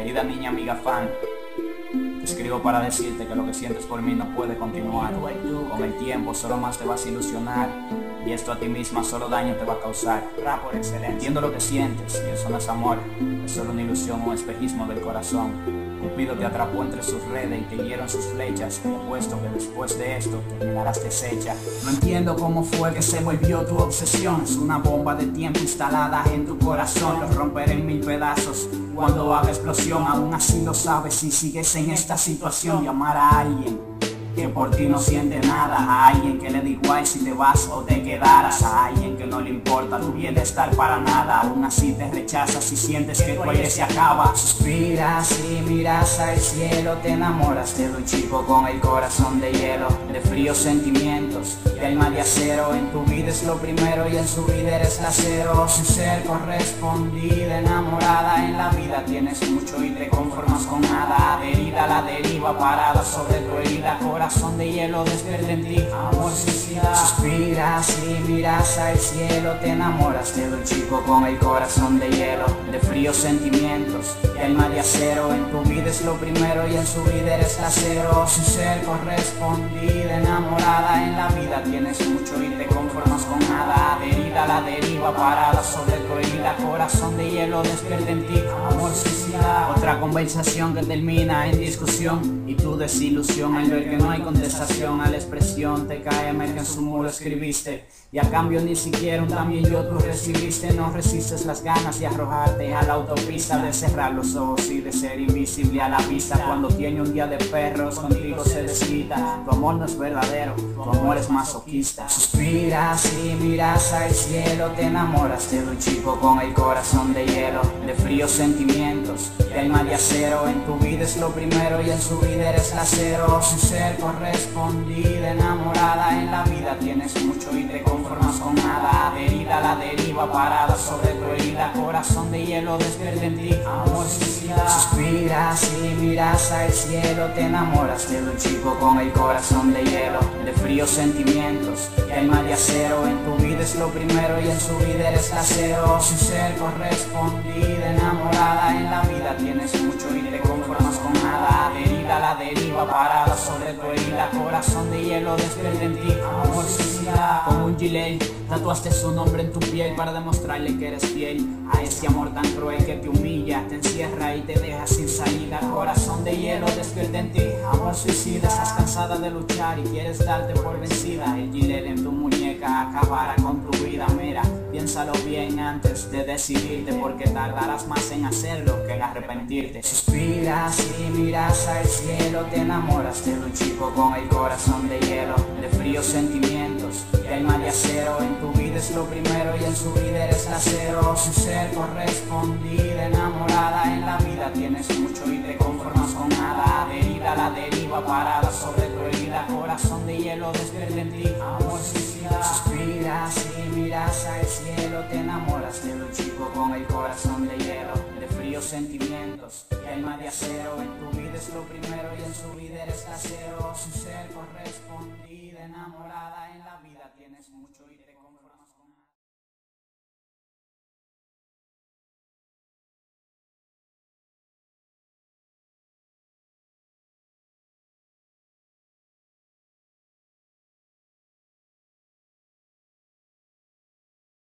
Querida niña amiga fan, te escribo para decirte que lo que sientes por mí no puede continuar. Con el tiempo solo más te vas a ilusionar, y esto a ti misma solo daño te va a causar. Por excelencia. Entiendo lo que sientes, y eso no es amor, es solo una ilusión o espejismo del corazón. Cupido te atrapó entre sus redes y te hirieron sus flechas, y apuesto que después de esto terminarás deshecha. No entiendo cómo fue que se volvió tu obsesión. Es una bomba de tiempo instalada en tu corazón. Lo romperé en 1000 pedazos cuando haga explosión. Aún así lo sabes si sigues en esta situación. Llamar a alguien que por ti no siente nada, a alguien que le da igual si te vas o te quedaras, a alguien que no le importa tu bienestar para nada. Aún así te rechazas y sientes que tu aire se acaba. Suspiras y miras al cielo, te enamoras de un chico con el corazón de hielo, de fríos sentimientos, de alma de acero. En tu vida es lo primero y en su vida eres la cero. Sin ser correspondida, enamorada, en la vida tienes mucho y te conformas con nada. Adherida a la deriva, parada sobre tu herida, corazón de hielo, despierta en ti, amor suicida. Suspiras y miras al cielo, te enamoras de un chico con el corazón de hielo, de fríos sentimientos, de alma de acero. En tu vida es lo primero y en su vida eres la cero. Sin ser correspondida, enamorada, en la vida tienes mucho y te conformas con nada. Adherida a la deriva, parada sobre tu herida, corazón de hielo, despierta en ti, amor suicida. Otra conversación que termina en discusión y tu desilusión al ver que no hay contestación a la expresión. Te cae que en su muro escribiste, y a cambio ni siquiera un también yo tú recibiste. No resistes las ganas de arrojarte a la autopista, de cerrar los ojos y de ser invisible a la vista. Cuando tiene un día de perros, contigo se desquita. Tu amor no es verdadero, tu amor es masoquista. Suspiras y miras al cielo, te enamoras de un chico con el corazón de hielo, de fríos sentimientos, de alma de acero. En tu vida es lo primero y en su vida eres la cero. Sin ser correspondida, enamorada, en la vida tienes mucho y te conformas con nada. Adherida a la deriva, parada sobre tu herida, corazón de hielo, despierta en ti, amor suicida. Suspiras y miras al cielo, te enamoras de un chico con el corazón de hielo, de fríos sentimientos, de alma de acero. En tu vida es lo primero y en su vida eres la cero. Sin ser correspondida, enamorada, en la vida tienes mucho y te conformas con nada. Adherida a la deriva, parada sobre tu herida, corazón de hielo, despierta en ti, amor suicida. Con un gilet tatuaste su nombre en tu piel para demostrarle que eres fiel a ese amor tan cruel que te humilla, te encierra y te deja sin salida. Corazón de hielo, despierta en ti, amor suicida. Estás cansada de luchar y quieres darte por vencida. El gilet en tu muñeca acabará con tu vida. Mira, piénsalo bien antes de decidirte, porque tardarás más en hacerlo que en arrepentirte. Suspiras y miras al cielo, te enamoras de un chico con el corazón de hielo, de fríos sentimientos, de alma de acero. En tu vida es lo primero y en su vida eres la cero. Sin ser correspondida, enamorada, en la vida tienes mucho y te conformas con nada. Adherida a la deriva, parada sobre tu herida, corazón de hielo, despierta en ti, amor suicida. Suspiras y miras al cielo, te enamoras de un chico con el corazón de hielo, de fríos sentimientos, de alma de acero. En tu vida es lo primero y en su vida eres la cero. Sin ser correspondida, enamorada, en la vida tienes mucho y te